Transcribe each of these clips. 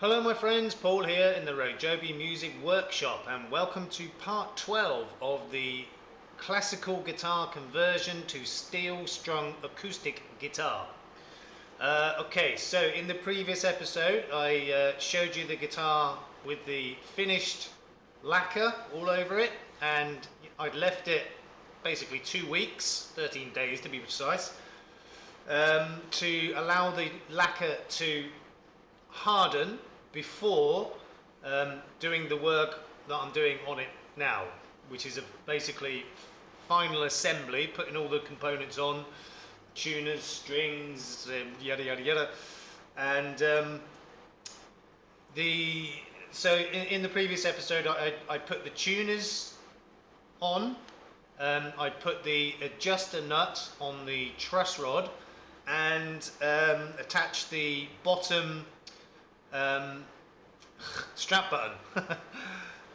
Hello my friends, Paul here in the RoJoBe Music Workshop, and welcome to part 12 of the classical guitar conversion to steel strung acoustic guitar. Okay, so in the previous episode I showed you the guitar with the finished lacquer all over it, and I'd left it basically 2 weeks, 13 days to be precise, to allow the lacquer to harden before doing the work that I'm doing on it now, which is basically final assembly, putting all the components on, tuners, strings, yada yada yada. And so in the previous episode I put the tuners on, I put the adjuster nut on the truss rod, and attached the bottom strap button.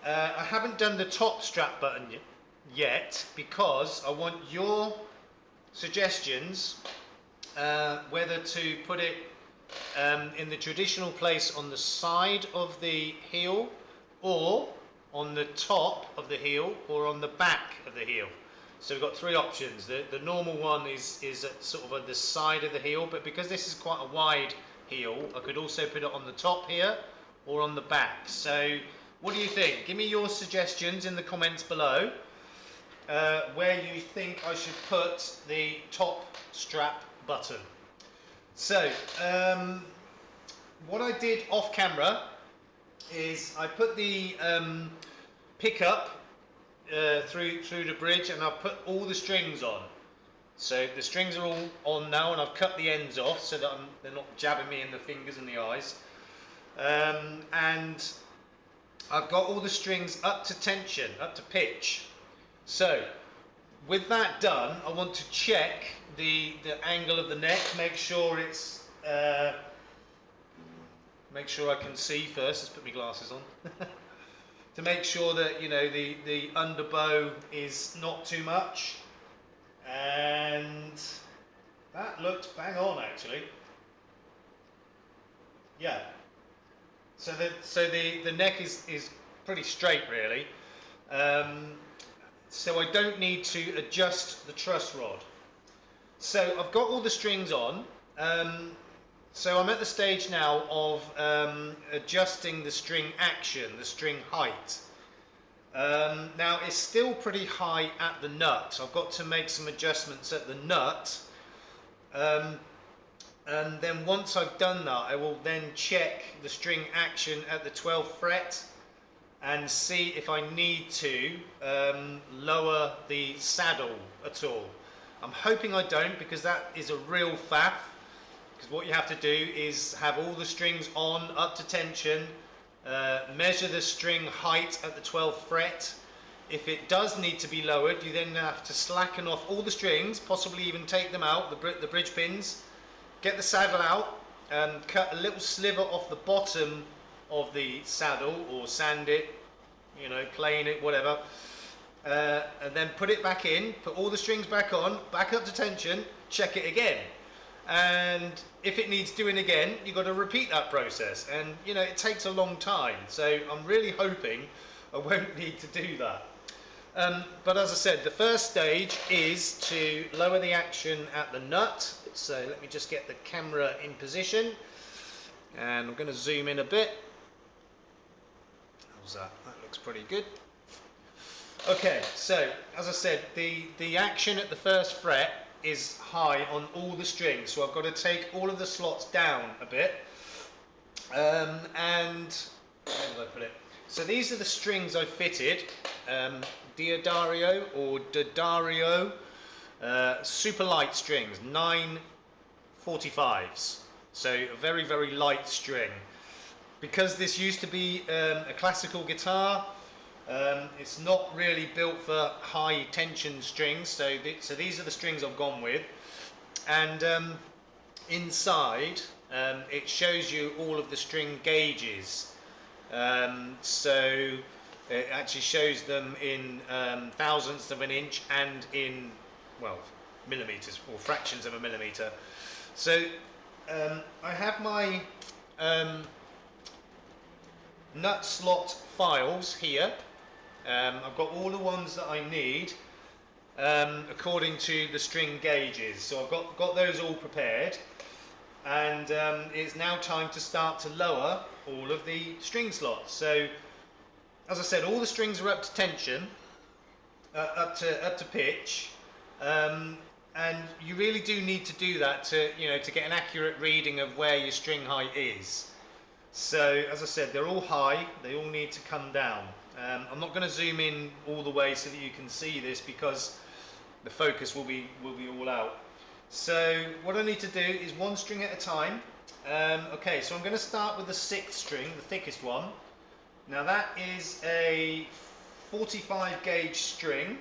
I haven't done the top strap button yet because I want your suggestions whether to put it in the traditional place on the side of the heel, or on the top of the heel, or on the back of the heel. So we've got three options. The normal one is at sort of on the side of the heel, but because this is quite a wide heel, I could also put it on the top here or on the back. So what do you think? Give me your suggestions in the comments below where you think I should put the top strap button. So what I did off camera is I put the pickup through the bridge, and I've put all the strings on. So the strings are all on now, and I've cut the ends off so that they're not jabbing me in the fingers and the eyes. And I've got all the strings up to tension, up to pitch. So with that done, I want to check the angle of the neck, make sure it's make sure I can see first. Let's put my glasses on. To make sure that, you know, the underbow is not too much. And that looked bang on, actually. Yeah. So the neck is pretty straight, really. So I don't need to adjust the truss rod. So I've got all the strings on. So I'm at the stage now of adjusting the string action, the string height. Now it's still pretty high at the nut. I've got to make some adjustments at the nut, and then once I've done that, I will then check the string action at the 12th fret and see if I need to lower the saddle at all. I'm hoping I don't, because that is a real faff, because what you have to do is have all the strings on, up to tension, measure the string height at the 12th fret. If it does need to be lowered, you then have to slacken off all the strings, possibly even take them out, the bridge pins, get the saddle out, cut a little sliver off the bottom of the saddle, or sand it, you know, plane it, whatever, and then put it back in, put all the strings back on, back up to tension, check it again. And if it needs doing again, you've got to repeat that process, and you know, it takes a long time, so I'm really hoping I won't need to do that. But as I said, the first stage is to lower the action at the nut. So let me just get the camera in position, and I'm going to zoom in a bit. How's that? That looks pretty good. Okay, so as I said, the action at the first fret is high on all the strings, so I've got to take all of the slots down a bit. And where did I put it? So these are the strings I fitted, Diodario or Dodario, super light strings, 945s, so a very, very light string. Because this used to be a classical guitar, it's not really built for high tension strings, so these are the strings I've gone with. And inside it shows you all of the string gauges, so it actually shows them in thousandths of an inch and in, well, millimeters or fractions of a millimeter. So I have my nut slot files here. I've got all the ones that I need according to the string gauges. So I've got those all prepared, and it's now time to start to lower all of the string slots. So as I said, all the strings are up to tension, up to pitch, and you really do need to do that to get an accurate reading of where your string height is. So as I said, they're all high, they all need to come down. I'm not going to zoom in all the way so that you can see this, because the focus will be all out. So what I need to do is one string at a time. Okay, so I'm going to start with the 6th string, the thickest one. Now that is a 45 gauge string,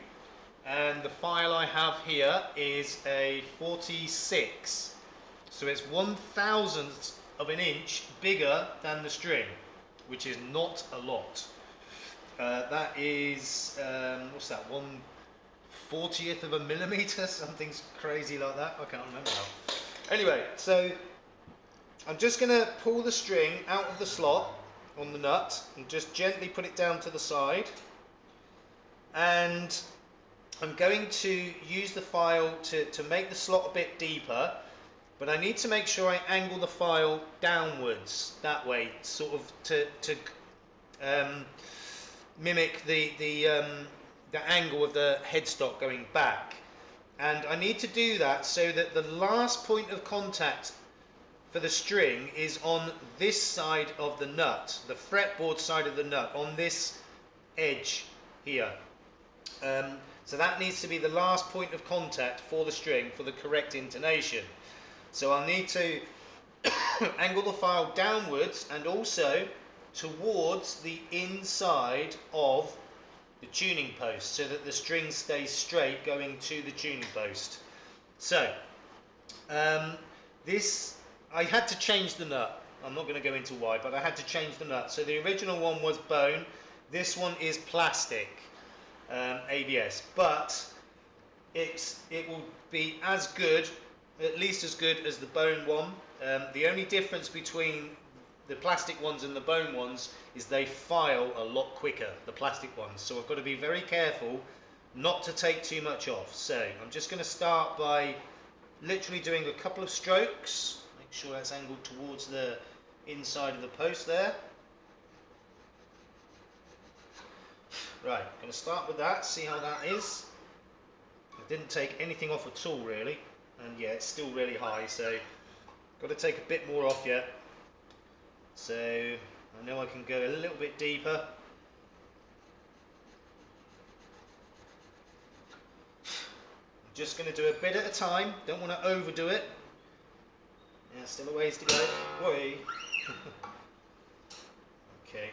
and the file I have here is a 46. So it's 1/1000th of an inch bigger than the string, which is not a lot. That is, what's that, 1/40th of a millimeter? Something's crazy like that. I can't remember now. Anyway, so I'm just going to pull the string out of the slot on the nut and just gently put it down to the side, and I'm going to use the file to make the slot a bit deeper, but I need to make sure I angle the file downwards that way, sort of to mimic the angle of the headstock going back. And I need to do that so that the last point of contact for the string is on this side of the nut, the fretboard side of the nut, on this edge here. So that needs to be the last point of contact for the string for the correct intonation. So I'll need to angle the file downwards and also towards the inside of the tuning post, so that the string stays straight going to the tuning post. So I had to change the nut. I'm not going to go into why, but I had to change the nut. So the original one was bone. This one is plastic, ABS, but it will be as good, at least as good as the bone one. The only difference between the plastic ones and the bone ones is they file a lot quicker, the plastic ones. So I've got to be very careful not to take too much off. So I'm just going to start by literally doing a couple of strokes. Make sure that's angled towards the inside of the post there. Right, I'm going to start with that, see how that is. I didn't take anything off at all really, and yeah, it's still really high, so got to take a bit more off yet. So I know I can go a little bit deeper. I'm just going to do a bit at a time, don't want to overdo it. Yeah, still a ways to go. Whey. Okay.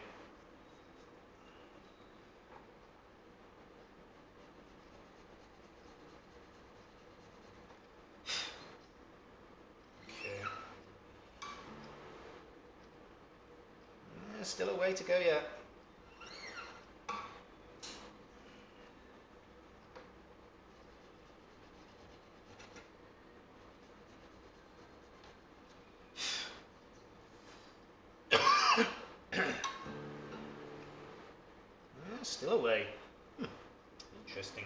Still a way to go yet. Still a way. Interesting.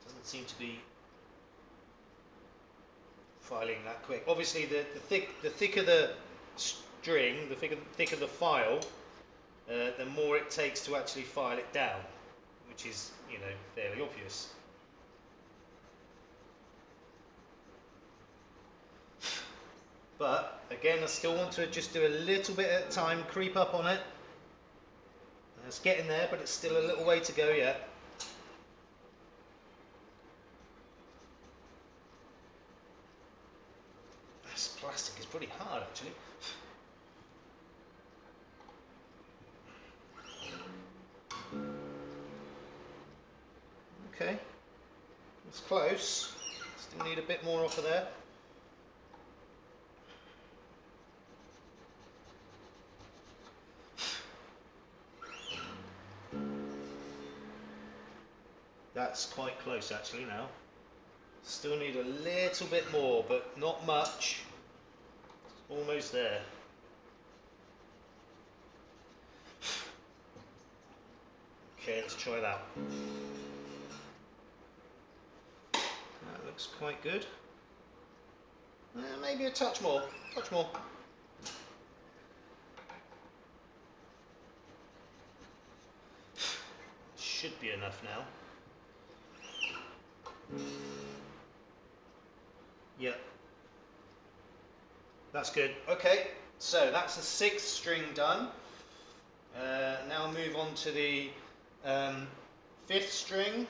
Doesn't seem to be filing that quick. Obviously, the thicker the string, the thicker the file, the more it takes to actually file it down, which is, fairly obvious. But again, I still want to just do a little bit at a time, creep up on it. It's getting there, but it's still a little way to go yet. This plastic is pretty hard, actually. Okay, it's close. Still need a bit more off of there. That's quite close actually now. Still need a little bit more, but not much. Almost there. Okay, let's try that. That looks quite good. Maybe a touch more, touch more. Should be enough now. Yep. That's good. Okay, so that's the 6th string done. Now move on to the 5th string.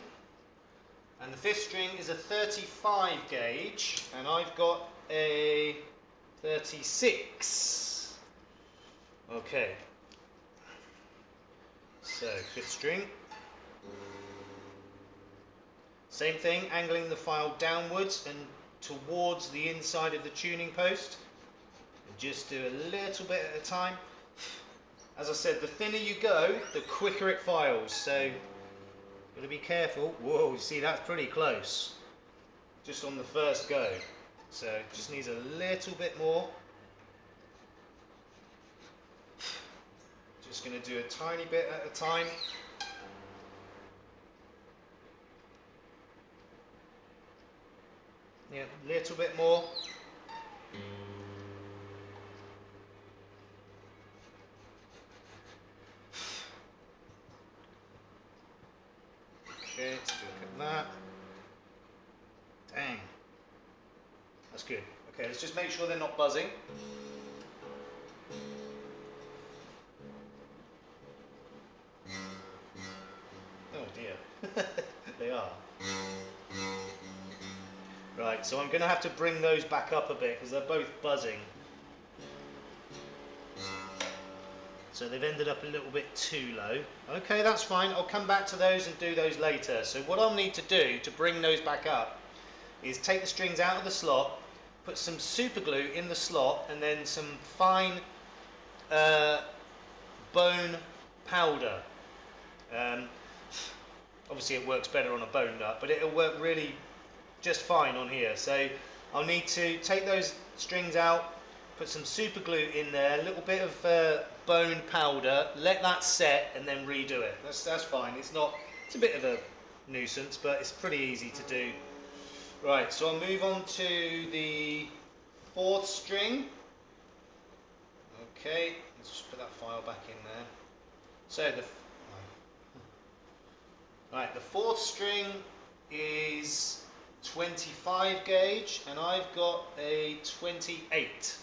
And the 5th string is a 35 gauge, and I've got a 36. Okay. So, 5th string. Same thing, angling the file downwards and towards the inside of the tuning post. And just do a little bit at a time. As I said, the thinner you go, the quicker it files. So, got to be careful. Whoa, you see that's pretty close. Just on the first go. So, just needs a little bit more. Just going to do a tiny bit at a time. Yeah, a little bit more. Okay, let's look at that. Dang. That's good. Okay, let's just make sure they're not buzzing. Oh dear. They are. Right, so I'm going to have to bring those back up a bit because they're both buzzing. So they've ended up a little bit too low. Okay, that's fine. I'll come back to those and do those later. So what I'll need to do to bring those back up is take the strings out of the slot, put some super glue in the slot, and then some fine bone powder. Obviously it works better on a bone nut, but it'll work really just fine on here. So I'll need to take those strings out, put some super glue in there, a little bit of bone powder, let that set, and then redo it. That's fine. It's a bit of a nuisance, but it's pretty easy to do. Right, so I'll move on to the 4th string. Okay, let's just put that file back in there. So the 4th string is 25 gauge, and I've got a 28.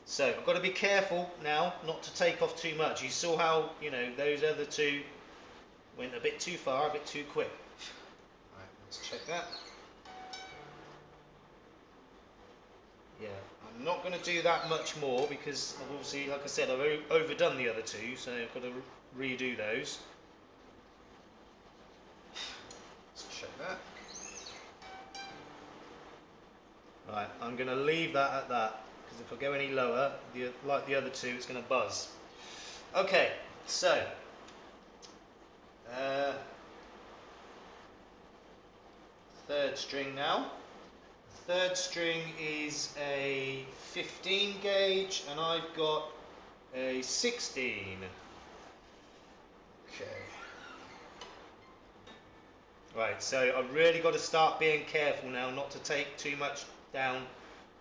So I've got to be careful now not to take off too much. You saw how, those other two went a bit too far, a bit too quick. Right, let's check that. Yeah, I'm not going to do that much more because obviously, like I said, I've overdone the other two, so I've got to redo those. Let's check that. Right, I'm going to leave that at that. Because if I go any lower, like the other two, it's going to buzz. Okay, so 3rd string now. 3rd string is a 15 gauge, and I've got a 16. Okay. Right, so I've really got to start being careful now not to take too much down.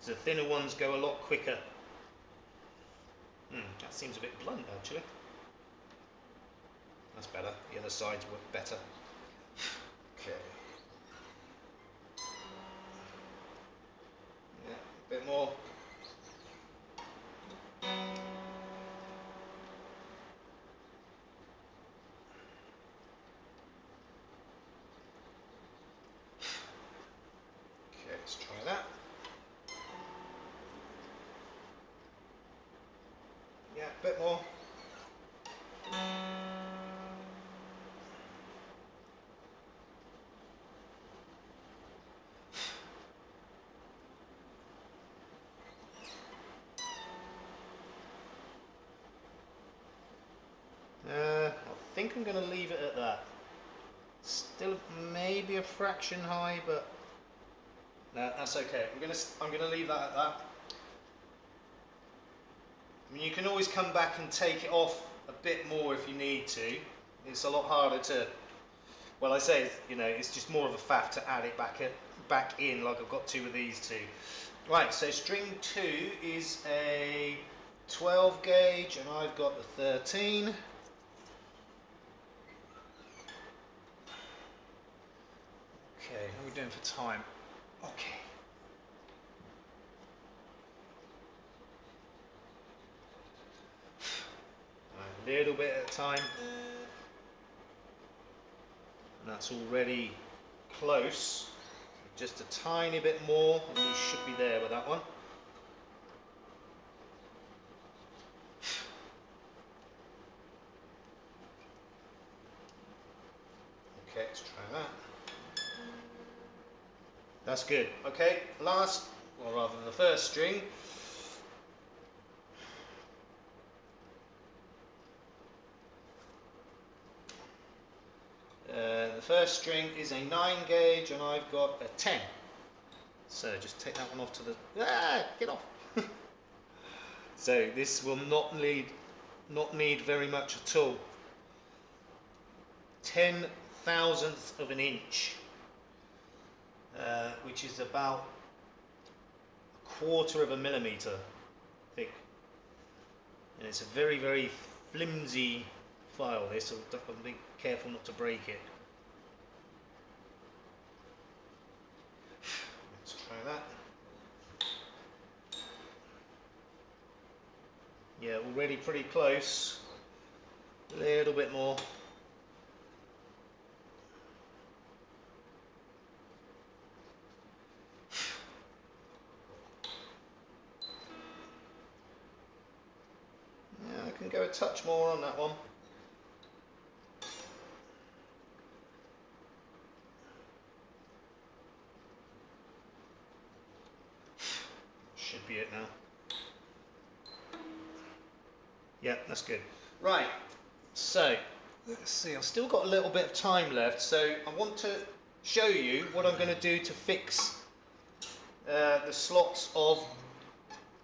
The thinner ones go a lot quicker. That seems a bit blunt actually. That's better. The other sides work better. Okay. Yeah, a bit more. Okay, let's try that. Yeah, a bit more. I think I'm going to leave it at that. Still maybe a fraction high, but no, that's okay. I'm going to leave that at that. I mean, you can always come back and take it off a bit more if you need to. It's a lot harder to, well, I say, you know, it's just more of a faff to add it back in like I've got two of these two. Right, so string 2 is a 12 gauge and I've got the 13. Okay, how are we doing for time? Okay. A little bit at a time. And that's already close. Just a tiny bit more and we should be there with that one. Okay, let's try that. That's good. Okay, last, or rather the first string. The first string is a 9 gauge and I've got a 10. So just take that one off to the, get off. So this will not need very much at all. 10,000th of an inch, which is about 1/4 of a millimeter thick. And it's a very, very flimsy file this, so be careful not to break it. Let's try that. Yeah, already pretty close. A little bit more. Yeah, I can go a touch more on that one. Should be it now. Yeah, that's good. Right, so let's see, I've still got a little bit of time left, so I want to show you what I'm going to do to fix the slots of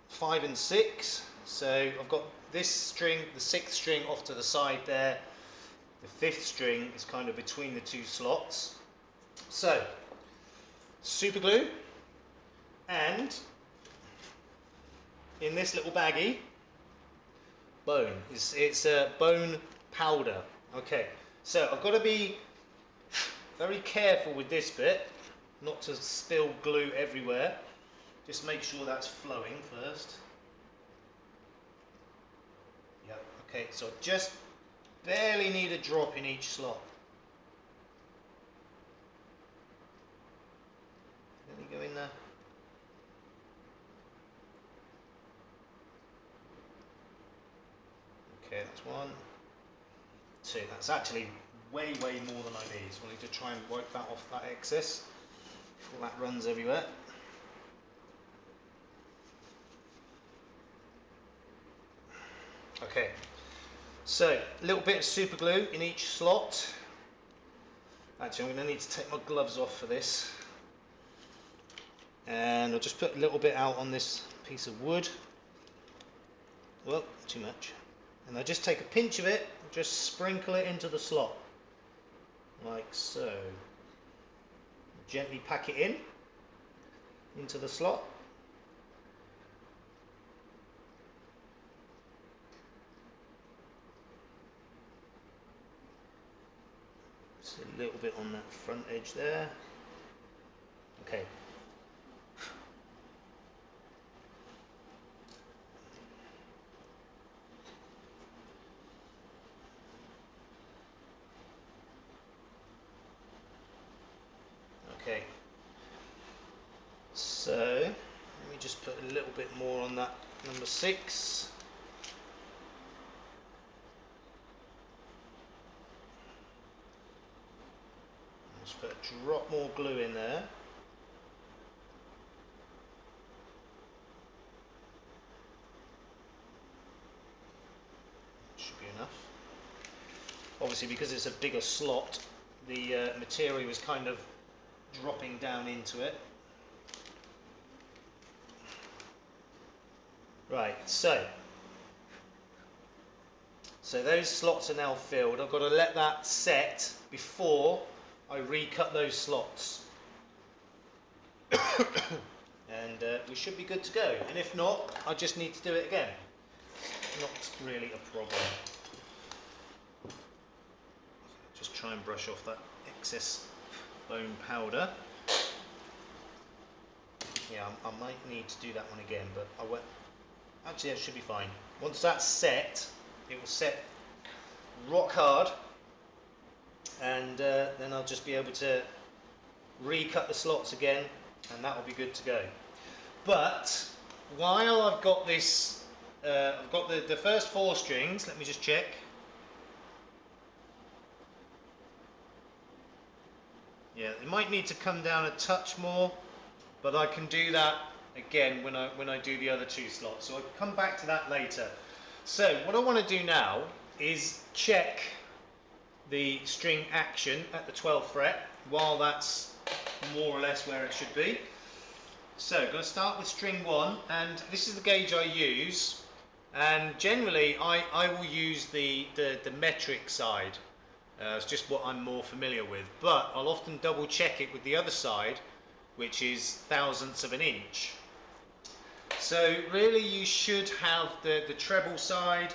5 and 6. So I've got this string, the 6th string off to the side there, the 5th string is kind of between the two slots. So, super glue, and in this little baggie, bone. It's a bone powder. Okay, so I've got to be very careful with this bit, not to spill glue everywhere. Just make sure that's flowing first. Yep, okay, so just barely need a drop in each slot. Let me go in there. Okay, that's 1, 2. That's actually way more than I need. So I need to try and wipe that off, that excess, before that runs everywhere. Okay, so a little bit of super glue in each slot. Actually, I'm going to need to take my gloves off for this. And I'll just put a little bit out on this piece of wood. Well, too much. And I just take a pinch of it, just sprinkle it into the slot, like so. Gently pack it into the slot. Just a little bit on that front edge there. Okay. Okay, so let me just put a little bit more on that number 6. Just put a drop more glue in there. Should be enough. Obviously, because it's a bigger slot, the material is kind of dropping down into it. Right, so So those slots are now filled. I've got to let that set before I recut those slots. And we should be good to go. And if not, I just need to do it again. Not really a problem. Just try and brush off that excess bone powder. Yeah, I might need to do that one again, but I won't. Actually, that should be fine. Once that's set, it will set rock hard, and then I'll just be able to recut the slots again, and that will be good to go. But while I've got this, I've got the first 4 strings. Let me just check. Yeah, it might need to come down a touch more, but I can do that again when I do the other 2 slots. So I'll come back to that later. So what I want to do now is check the string action at the 12th fret while that's more or less where it should be. So I'm going to start with string 1, and this is the gauge I use, and generally I will use the metric side. It's just what I'm more familiar with, but I'll often double check it with the other side, which is thousandths of an inch. So really you should have the treble side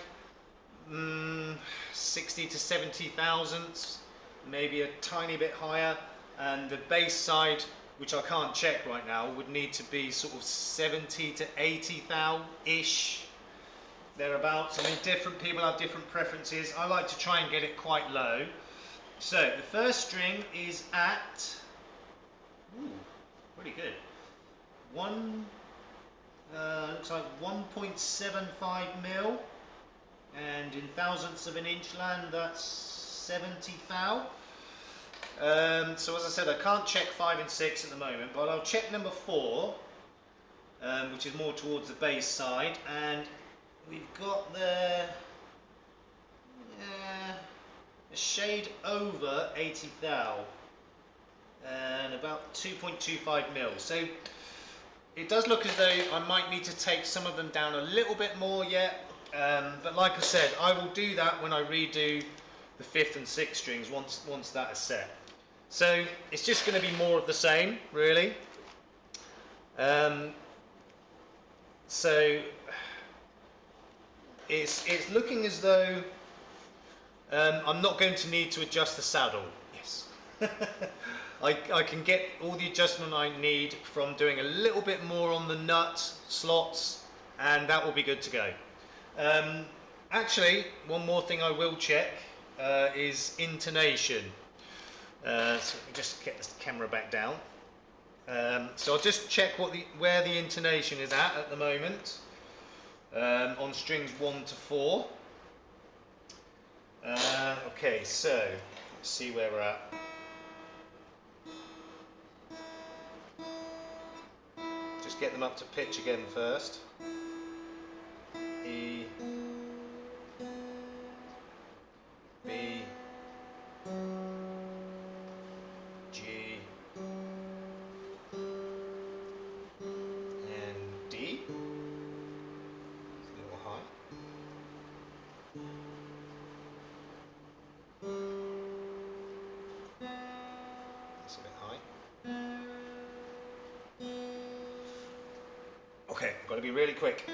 60 to 70 thousandths, maybe a tiny bit higher, and the bass side, which I can't check right now, would need to be sort of 70 to 80 thou-ish, thereabouts. I mean, different people have different preferences. I like to try and get it quite low. So the first string is at, pretty good, looks like 1.75 mil, and in thousandths of an inch land, that's 70 thou. So as I said, I can't check 5 and 6 at the moment, but I'll check number 4, which is more towards the bass side, and we've got the a shade over 80 thou, and about 2.25 mil. So it does look as though I might need to take some of them down a little bit more yet, but like I said, I will do that when I redo the 5th and 6th strings once that is set. So it's just going to be more of the same, really. So it's looking as though I'm not going to need to adjust the saddle. Yes. I can get all the adjustment I need from doing a little bit more on the nut slots, and that will be good to go. Actually, one more thing I will check is intonation. So let me just get this camera back down. So I'll just check where the intonation is at the moment on strings 1 to 4. Okay, so let's see where we're at. Just get them up to pitch again first. E, B, G, and D. It's a little high. That's a bit high. Okay, I've got to be really quick.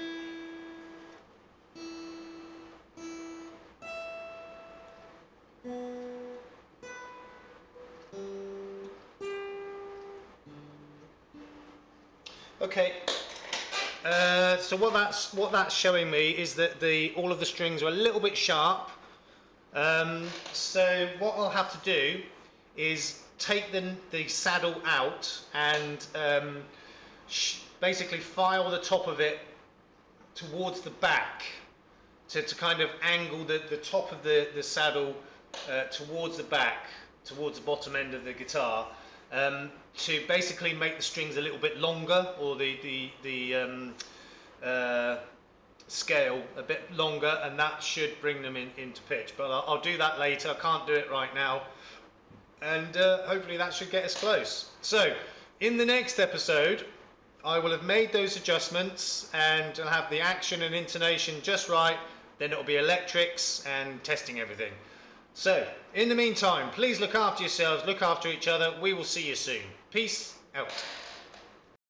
Okay, so what that's showing me is that all of the strings are a little bit sharp. So what I'll have to do is take the saddle out and basically file the top of it towards the back to kind of angle the top of the saddle towards the back, towards the bottom end of the guitar, to basically make the strings a little bit longer, or the scale a bit longer, and that should bring them into pitch. But I'll do that later. I can't do it right now, and hopefully that should get us close. So in the next episode I will have made those adjustments and I'll have the action and intonation just right then it'll be electrics and testing everything. So, in the meantime, please look after yourselves, look after each other. We will see you soon. Peace out.